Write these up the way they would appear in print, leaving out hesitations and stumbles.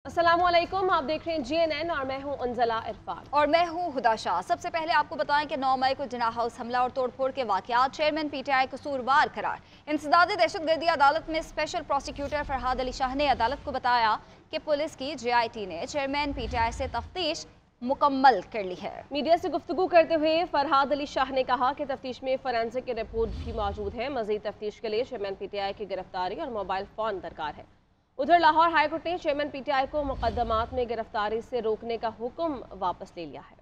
अस्सलाम वालेकुम, आप देख रहे हैं GNN और मैं हूं अंजला इरफान और मैं हूं हुदा शाह। सबसे पहले आपको बताएं कि 9 मई को जिन्ना हाउस हमला और तोड़फोड़ के वाकयात, चेयरमैन PTI कसूरवार करार। इंसदाद दहशतगर्दी अदालत में स्पेशल प्रोसिक्यूटर फरहाद अली शाह ने अदालत को बताया कि पुलिस की JIT ने चेयरमैन PTI से तफ्तीश मुकम्मल कर ली है। मीडिया से गुफ्तगू करते हुए फरहाद अली शाह ने कहा कि तफ्तीश में फॉरेंसिक की रिपोर्ट भी मौजूद है। मजीद तफ्तीश के लिए चेयरमैन PTI की गिरफ्तारी और मोबाइल फ़ोन दरकार है। उधर लाहौर हाईकोर्ट ने चेयरमैन PTI को मुकदमात में गिरफ्तारी से रोकने का हुक्म वापस ले लिया है।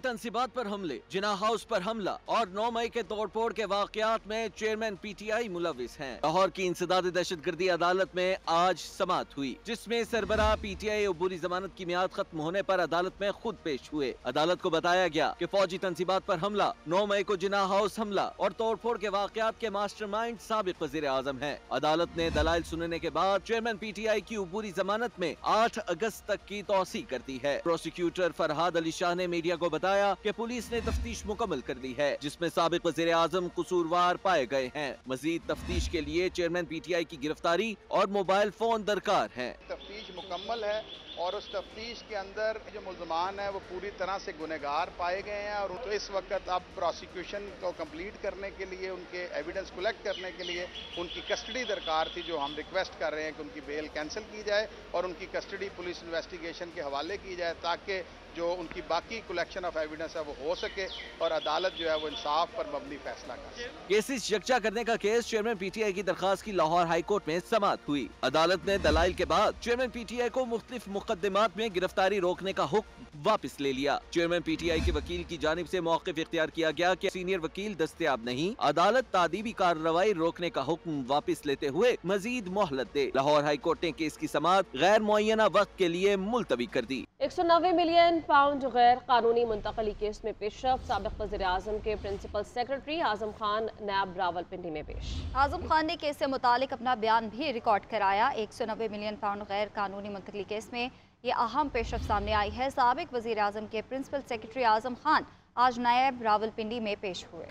तंसीबात पर हमले, जिन्ना हाउस पर हमला और 9 मई के तोड़फोड़ के वाकयात में चेयरमैन PTI मुलविस हैं। लाहौर की इंसदाद दहशतगर्दी अदालत में आज समाअत हुई, जिसमें सरबराह PTI अबूरी जमानत की मियाद खत्म होने पर अदालत में खुद पेश हुए। अदालत को बताया गया कि फौजी तंसीबात पर हमला, 9 मई को जिन्ना हाउस हमला और तोड़फोड़ के वाकयात के मास्टरमाइंड साबिक वजीर आजम है। अदालत ने दलाइल सुनने के बाद चेयरमैन PTI की अबूरी जमानत में 8 अगस्त तक की तौसीक कर दी है। प्रोसिक्यूटर फरहाद अली शाह ने मीडिया को बताया कि पुलिस ने तफ्तीश मुकम्मल कर दी है, जिसमें साबिक वज़ीर आज़म कसूरवार पाए गए हैं। मजीद तफ्तीश के लिए चेयरमैन PTI की गिरफ्तारी और मोबाइल फोन दरकार है। तफ्तीश मुकम्मल है और उस तफ्तीश के अंदर जो मुल्ज़मान है वो पूरी तरह से गुनहगार पाए गए हैं और तो इस वक्त अब प्रोसिक्यूशन को कंप्लीट करने के लिए, उनके एविडेंस कलेक्ट करने के लिए उनकी कस्टडी दरकार थी, जो हम रिक्वेस्ट कर रहे हैं कि उनकी बेल कैंसिल की जाए और उनकी कस्टडी पुलिस इन्वेस्टिगेशन के हवाले की जाए, ताकि जो उनकी बाकी कलेक्शन ऑफ एविडेंस है वो हो सके और अदालत जो है वो इंसाफ पर मबनी फैसला कर सके। केसेस यकजा करने का केस चेयरमैन PTI की दरखास्त की लाहौर हाई कोर्ट में समाअत हुई। अदालत ने दलाइल के बाद चेयरमैन PTI को मुख्तलिफ मुकदमात में गिरफ्तारी रोकने का हुक्म वापस ले लिया। चेयरमैन PTI के वकील की जानिब से मौक़िफ़ इख्तियार किया गया कि सीनियर वकील दस्तयाब नहीं, अदालत तादीबी कार्रवाई रोकने का हुक्म वापस लेते हुए मजीद मोहलत दे। लाहौर हाई कोर्ट ने केस की समाअत गैर मुअय्यना वक्त के लिए मुलतवी कर दी। 190 मिलियन पाउंड गैर कानूनी मुंतकली केस में पेशरफ, साबिक वज़ीर आज़म के प्रिंसिपल सेक्रेटरी आज़म खान नैब रावलपिंडी में पेश। आज़म खान ने केस से मुतालिक अपना बयान भी रिकॉर्ड कराया। 190 मिलियन पाउंड गैर कानूनी मुंतकली केस में ये अहम पेशरफ सामने आई है। साबिक वज़ीर आज़म के प्रिंसिपल सेक्रेटरी आज़म खान आज नैब रावलपिंडी में पेश हुए।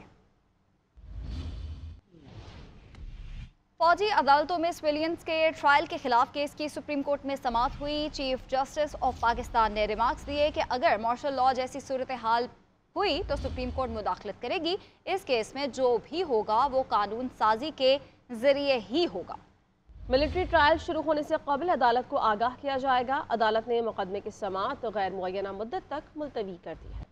फौजी अदालतों में सिविलियंस के ट्रायल के खिलाफ केस की सुप्रीम कोर्ट में समाअत हुई। चीफ जस्टिस ऑफ पाकिस्तान ने रिमार्क्स दिए कि अगर मार्शल लॉ जैसी सूरत हाल हुई तो सुप्रीम कोर्ट मुदाखलत करेगी। इस केस में जो भी होगा वो कानून साजी के जरिए ही होगा। मिलिट्री ट्रायल शुरू होने से कबल अदालत को आगाह किया जाएगा। अदालत ने मुकदमे की समाअत गैर मुअय्यना मुद्दत तक मुलतवी कर दी है।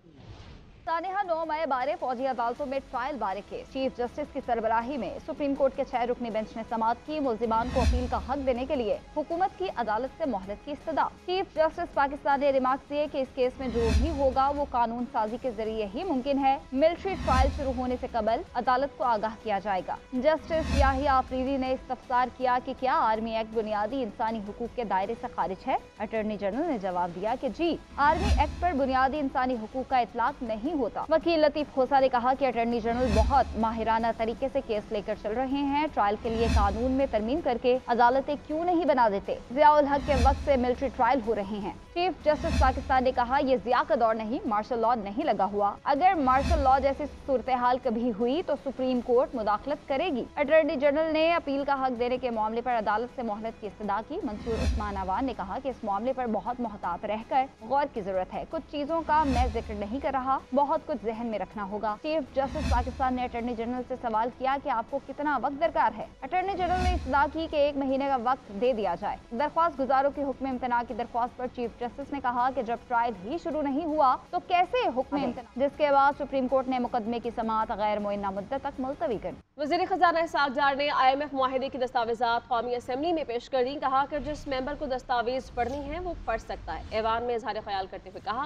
सानिहा 9 मई बारे फौजी अदालतों में ट्रायल बारे केस चीफ जस्टिस की सरबराही में सुप्रीम कोर्ट के 6 रुकनी बेंच ने समाअत की। मुल्जिमान को अपील का हक देने के लिए हुकूमत की अदालत से मोहलत की इस्तदा। चीफ जस्टिस पाकिस्तान ने रिमार्क्स दिए कि इस केस में जो भी होगा वो कानून साजी के जरिए ही मुमकिन है। मिलिट्री ट्रायल शुरू होने से कबल अदालत को आगाह किया जाएगा। जस्टिस याहिया आफरीदी ने इस्तफसार किया कि क्या आर्मी एक्ट बुनियादी इंसानी हुकूक के दायरे से खारिज है। अटॉर्नी जनरल ने जवाब दिया कि जी, आर्मी एक्ट पर बुनियादी इंसानी हुकूक का इतलाक नहीं होता। वकील लतीफ खोसा ने कहा कि अटॉर्नी जनरल बहुत माहिराना तरीके से केस लेकर चल रहे हैं। ट्रायल के लिए कानून में तरमीम करके अदालतें क्यों नहीं बना देते। जियाउल हक के वक्त से मिलिट्री ट्रायल हो रहे हैं। चीफ जस्टिस पाकिस्तान ने कहा ये जिया का दौर नहीं, मार्शल लॉ नहीं लगा हुआ। अगर मार्शल लॉ जैसी सूरत हाल कभी हुई तो सुप्रीम कोर्ट मुदाखलत करेगी। अटॉर्नी जनरल ने अपील का हक देने के मामले पर अदालत से मोहलत की इस्तदा की। मंसूर उस्मान अवान ने कहा कि इस मामले पर बहुत मोहतात रहकर गौर की जरूरत है। कुछ चीजों का मैं जिक्र नहीं कर रहा, बहुत कुछ जहन में रखना होगा। चीफ जस्टिस पाकिस्तान ने अटॉर्नी जनरल से सवाल किया कि आपको कितना वक्त दरकार है। अटॉर्नी जनरल ने इस्तदा की कि 1 महीने का वक्त दे दिया जाए। दरख्वास्त गुजारों की हुक्म इम्तना की दरख्वास्त पर चीफ जस्टिस ने कहा कि जब ट्रायल ही शुरू नहीं हुआ तो कैसे हुक्म इम्तना, जिसके बाद सुप्रीम कोर्ट ने मुकदमे की समाअत गैर मुअय्यना मुद्दत तक मुलतवी कर दी। वज़ीर खजाना इसहाक डार ने IMF मुआहिदे की दस्तावेजात कौमी असम्बली में पेश कर दी। कहा कि जिस मेंबर को दस्तावेज पढ़नी है वो पढ़ सकता है। ऐवान में इजहार ख्याल करते हुए कहा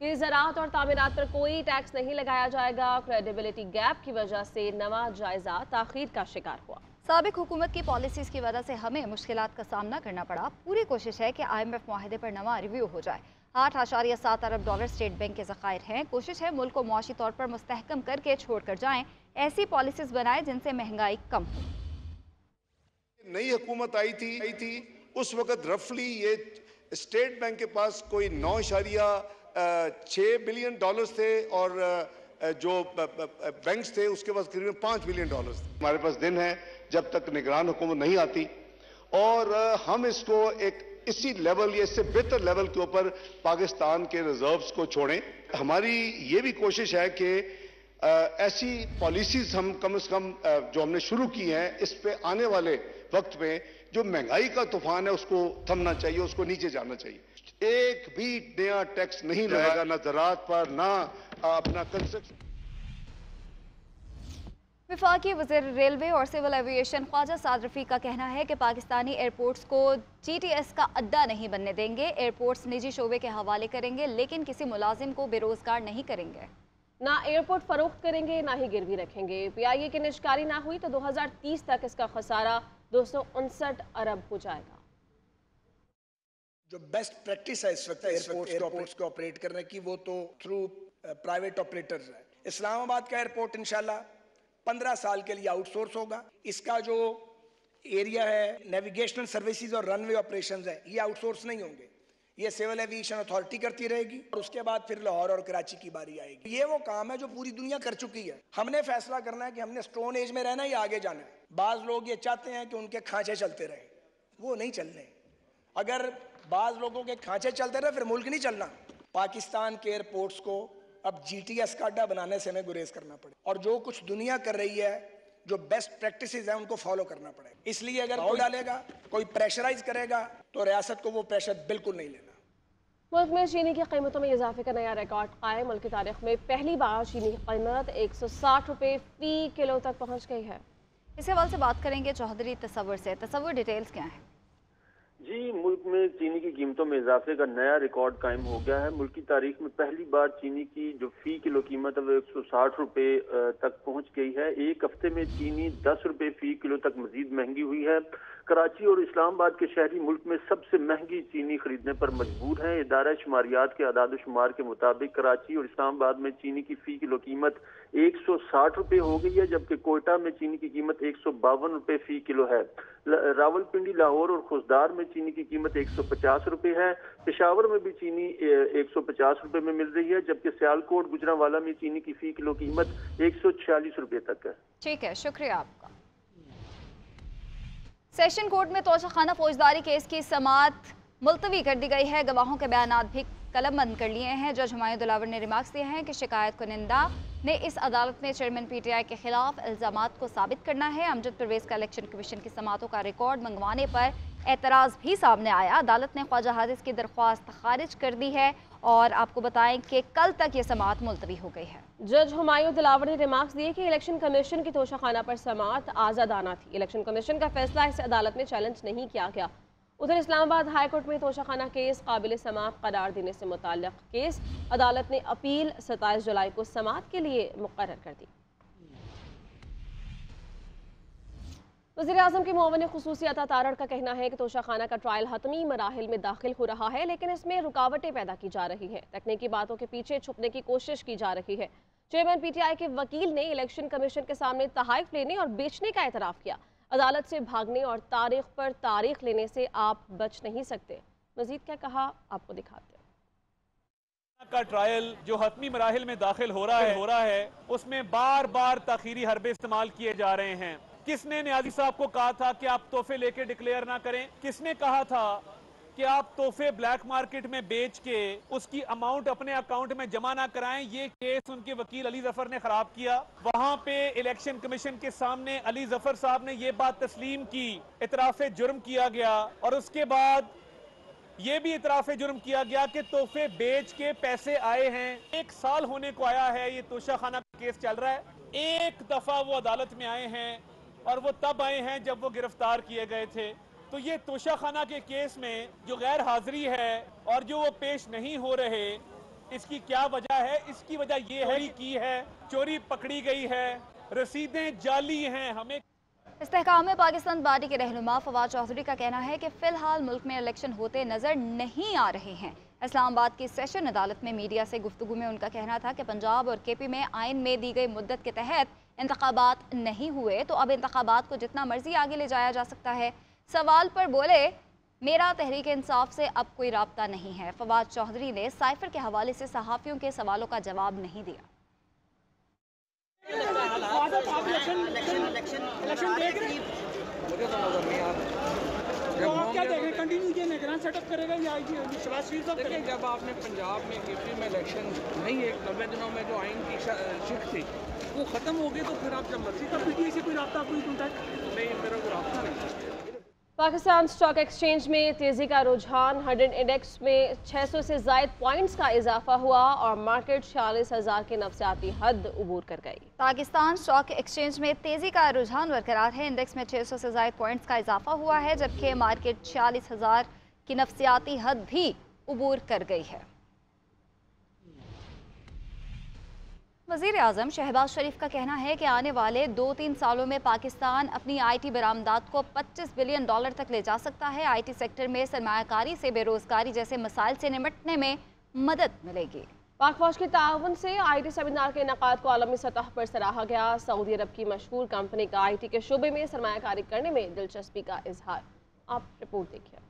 कि ज़राअत और तामीरात पर कोई टैक्स नहीं लगाया जाएगा। क्रेडिबिलिटी गैप की वजह से नवा जायजा ताखीर का शिकार हुआ। साबिक हुकूमत की पॉलिसीज़ की वजह से हमें मुश्किलात का सामना करना पड़ा। पूरी कोशिश है कि IMF मुआहिदे पर नवा रिव्यू हो जाए। 8.7 अरब डॉलर स्टेट बैंक के ज़खायर हैं। कोशिश है मुल्क को मुआशी तौर पर मुस्तहकम करके छोड़ कर जाएँ। ऐसी पॉलिसीज़ बनाएं जिनसे महंगाई कम हो। नई हुकूमत आई थी उस वक्त रफली ये स्टेट बैंक के पास कोई 9.6 बिलियन डॉलर्स थे और जो बैंक्स थे उसके पास करीबन $5 बिलियन थे। हमारे पास दिन है जब तक निगरान हुकूमत नहीं आती اور ہم اس کو ایک اسی لیول یا اس سے بہتر لیول کے اوپر پاکستان کے ریزروز کو چھوڑیں. ہماری یہ بھی کوشش ہے کہ ایسی پالیسیز ہم کم از کم جو ہم نے شروع کی ہیں اس پہ آنے والے وقت میں جو مہنگائی کا طوفان ہے اس کو تھمنا چاہیے, اس کو نیچے جانا چاہیے. ایک بھی نیا ٹیکس نہیں لگے گا, نہ زراعت پر, نہ اپنا کنسٹرکشن. وفاقی وزیر ریلوے اور سول ایویشن خواجہ سعد رفیق کا کہنا ہے کہ پاکستانی ایئرپورٹس کو جی ٹی ایس کا اڈا نہیں بننے دیں گے. ایئرپورٹس نجی شعبے کے حوالے کریں گے لیکن کسی ملازم کو بے روزگار نہیں کریں گے. نہ ایئرپورٹ فروخت کریں گے نہ ہی گروی رکھیں گے. پی آئی اے کی نشکاری نہ ہوئی تو 2030 تک اس کا خسارہ 259 ارب ہو جائے گا. جو بیسٹ پریکٹس ہے اس وقت ایئرپورٹس کو آپریٹ کرنے کی وہ تو تھرو پرائیویٹ آپریٹرز ہے. اسلام آباد کا ایئرپورٹ انشاءاللہ 15 سال کے لیے آؤٹ سورس ہوگا. اس کا جو ایریا ہے نیویگیشنل سروسز اور رن وے آپریشنز ہے یہ آؤٹ سورس نہیں ہوں گے, یہ سول ایویشن اتھارٹی کرتی رہے گی اور اس کے بعد پھر لاہور اور کراچی کی باری آئے گی. یہ وہ کام ہے جو پوری دنیا کر چکی ہے. ہم نے فیصلہ کرنا ہے کہ ہم نے سٹون ایج میں رہنا یا آگے جانا ہے. بعض لوگ یہ چاہتے ہیں کہ ان کے کھانچے چلتے رہیں, وہ نہیں چلنے. اگر بعض لوگوں کے کھانچے چلتے رہے پھر ملک نہیں چلنا. پاکستان کے ایئرپورٹس کو اب جی ٹی ایس کا اڈا بنانے سے ہمیں گریز کرنا پڑے اور جو کچھ دنیا کر رہی ہے جو بیسٹ پریکٹسز ہیں ان کو فالو کرنا پڑے. اس لیے اگر کوئی ڈالے گا, کوئی پریشرائز کرے گا تو ریاست کو وہ پریشر بالکل نہیں لینا. ملک میں چینی کی قیمتوں میں اضافے کا نیا ریکارڈ قائم. ملک کی تاریخ میں پہلی بار چینی کی قیمت 160 روپے فی کلو تک پہنچ گئی ہے. اس حوالے سے بات کریں گے چوہدری تصور سے. تصور ڈیٹیلز کیا ہیں؟ جی, ملک میں چینی کی قیمتوں میں اضافے کا نیا ریکارڈ قائم ہو گیا ہے. ملک کی تاریخ میں پہلی بار چینی کی جو فی کلو قیمت ہے وہ 160 روپے تک پہنچ گئی ہے. ایک ہفتے میں چینی 10 روپے فی کلو تک مزید مہنگی ہوئی ہے. کراچی اور اسلام آباد کے شہری ملک میں سب سے مہنگی چینی خریدنے پر مجبور ہیں. ادارہ شماریات کے اعداد و شمار کے مطابق کراچی اور اسلام آباد میں چینی کی فی کلو قیمت 160 روپے ہو گئی ہے, جبکہ کوئٹہ میں چینی کی قیمت 152 روپے فی کلو ہے. راول پنڈی, لاہور اور خوزدار میں چینی کی قیمت 150 روپے ہے. پشاور میں بھی چینی 150 روپے میں مل رہی ہے, جبکہ سیالکوٹ گجرانوالہ میں چینی کی فی کلو قیمت 146 روپے تک ہے. ٹھیک ہے, شکریہ آپ کا. سیشن کورٹ میں توشہ خانہ فوجداری کیس کی سماعت ملتوی کر دی گئی ہے. گواہوں کے بیانات بھی قلم بند کر لیے ہیں. جج ہمایوں دلاور نے ریمارکس دیے ہیں کہ شکایت کنندہ نے اس عدالت میں چیئرمین پی ٹی آئی کے خلاف الزامات کو ثابت کرنا ہے. امجد پرویز کا الیکشن کمیشن کی سماعتوں کا ریکارڈ منگوانے پر اعتراض بھی سامنے آیا. عدالت نے خواجہ حارث کی درخواست خارج کر دی ہے اور آپ کو بتائیں کہ کل تک یہ سماعت ملتوی ہو گئی ہے. جج ہمایوں دلاور نے ریمارکس دیے کہ الیکشن کمیشن کی توشہ خانہ پر سماعت آزادانہ تھی. الیکشن کمیشن کا فیصلہ اس عدالت میں چیلنج نہیں کیا گیا. ادھر اسلام آباد ہائی کورٹ میں توشہ خانہ کیس قابل سماعت قرار دینے سے متعلق کیس عدالت نے اپیل 27 جولائی کو سماعت کے لیے مقرر کر دی. وزیر اعظم کے معاون خصوصی عطا تارڑ کا کہنا ہے کہ توشہ خانہ کا ٹرائل حتمی مراحل میں داخل ہو رہا ہے, لیکن اس میں رکاوٹیں پیدا کی جا رہی ہیں. تکنیکی باتوں کے پیچھے چھپنے کی کوشش کی جا رہی ہے. چیئرمین پی ٹی آئی کے وکیل نے الیکشن کمیشن کے سامنے تحائف لینے اور بیچنے کا اعتراف کیا. عدالت سے بھاگنے اور تاریخ پر تاریخ لینے سے آپ بچ نہیں سکتے. مزید کیا کہا آپ کو دکھاتے ہیں. کا ٹرائل جو حتمی مراحل میں داخل ہو رہا ہے اس میں بار بار تاخیری حربے استعمال کیے جا رہے ہیں. کس نے نیازی صاحب کو کہا تھا کہ آپ تحفے لے کے ڈکلیئر نہ کریں؟ کس نے کہا تھا کہ آپ تحفے بلیک مارکیٹ میں بیچ کے اس کی اماؤنٹ اپنے اکاؤنٹ میں جمع نہ کرائیں؟ یہ کیس ان کے وکیل علی ظفر نے خراب کیا. وہاں پہ الیکشن کمیشن کے سامنے علی ظفر صاحب نے یہ بات تسلیم کی, اعتراف جرم کیا گیا, اور اس کے بعد یہ بھی اعتراف جرم کیا گیا کہ تحفے بیچ کے پیسے آئے ہیں. 1 سال ہونے کو آیا ہے, یہ توشہ خانہ کیس چل رہا ہے. ایک دفعہ وہ عدالت میں آئے ہیں اور وہ تب آئے ہیں جب وہ گرفتار کیے گئے تھے. تو یہ توشہ خانہ کے کیس میں جو غیر حاضری ہے اور جو وہ پیش نہیں ہو رہے, اس کی کیا وجہ ہے؟ اس کی وجہ یہ ہے کی ہے چوری پکڑی گئی ہے, رسیدیں جعلی ہیں. ہمیں استحکام پاکستان پارٹی کے رہنما فواد چودھری کا کہنا ہے کہ فی الحال ملک میں الیکشن ہوتے نظر نہیں آ رہے ہیں. اسلام آباد کی سیشن عدالت میں میڈیا سے گفتگو میں ان کا کہنا تھا کہ پنجاب اور کے پی میں آئین میں دی گئی مدت کے تحت انتخابات نہیں ہوئے تو اب انتخابات کو جتنا مرضی آگے لے جایا جا سکتا ہے. سوال پر بولے, میرا تحریک انصاف سے اب کوئی رابطہ نہیں ہے. فواد چودھری نے سائفر کے حوالے سے صحافیوں کے سوالوں کا جواب نہیں دیا. तो आप क्या देखें, कंटिन्यू ये निगरान सेटअप करेगा या शहबाज शरीफ साहब करेंगे? जब आपने पंजाब में केपी में इलेक्शन नहीं, एक 90 दिनों में जो आइन की शिक थी वो ख़त्म हो गई, तो फिर आप जब मर्जी तो पीटीआई से कोई रब्ता, कोई कॉन्टैक्ट नहीं, मेरा कोई रब्ता नहीं। पाकिस्तान स्टॉक एक्सचेंज में तेजी का रुझान, 100 इंडेक्स में 600 से ज़ायद पॉइंट्स का इजाफा हुआ और मार्केट 46,000 की नफसियाती हद उबूर कर गई। पाकिस्तान स्टॉक एक्सचेंज में तेजी का रुझान बरकरार है। इंडेक्स में 600 से ज़ायद पॉइंट्स का इजाफा हुआ है, जबकि मार्केट 46,000 की नफसियाती हद भी उबूर कर गई है। वज़ीर आज़म शहबाज शरीफ का कहना है कि आने वाले 2-3 सालों में पाकिस्तान अपनी IT बरामदात को $25 बिलियन तक ले जा सकता है। IT सेक्टर में सरमायाकारी से बेरोजगारी जैसे मसाइल से निपटने में मदद मिलेगी। पाक फौज के ताउन से IT सेमिनार के इनेकाद को आलमी सतह पर सराहा गया। सऊदी अरब की मशहूर कंपनी का IT के शोबे में सरमायाकारी करने में दिलचस्पी का इजहार। आप रिपोर्ट देखिए।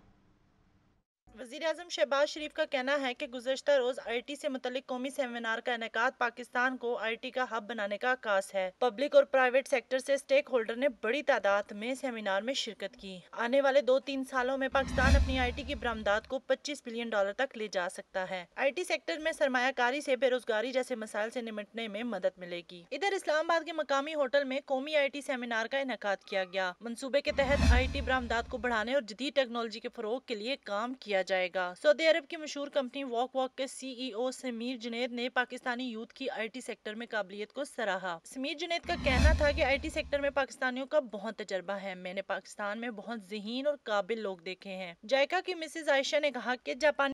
वज़ीर आज़म शहबाज शरीफ का कहना है कि गुज़श्ता रोज़ IT से मुतल्लिक कौमी सेमिनार का इनेकाद पाकिस्तान को IT का हब बनाने का आगाज़ है। पब्लिक और प्राइवेट सेक्टर से स्टेक होल्डर ने बड़ी तादाद में सेमिनार में शिरकत की। आने वाले 2-3 सालों में पाकिस्तान अपनी IT की बरामदात को $25 बिलियन तक ले जा सकता है। IT सेक्टर में सरमायाकारी से बेरोजगारी जैसे मसाइल से निपटने में मदद मिलेगी। इधर इस्लामाबाद के मकामी होटल में कौमी IT सेमिनार का इनेकाद किया गया। मंसूबे के तहत IT बरामदात को बढ़ाने और जदीद टेक्नोलॉजी के फरोग के लिए काम किया जाएगा। सऊदी अरब की मशहूर कंपनी वॉक के CEO समीर जुनैद ने पाकिस्तानी यूथ की IT सेक्टर में काबिलियत को सराहा। समीर जुनैद का कहना था कि IT सेक्टर में पाकिस्तानियों का बहुत तजर्बा है। मैंने पाकिस्तान में बहुत ज़हीन और काबिल लोग देखे हैं। जायका की मिसेज आयशा ने कहा कि जापानी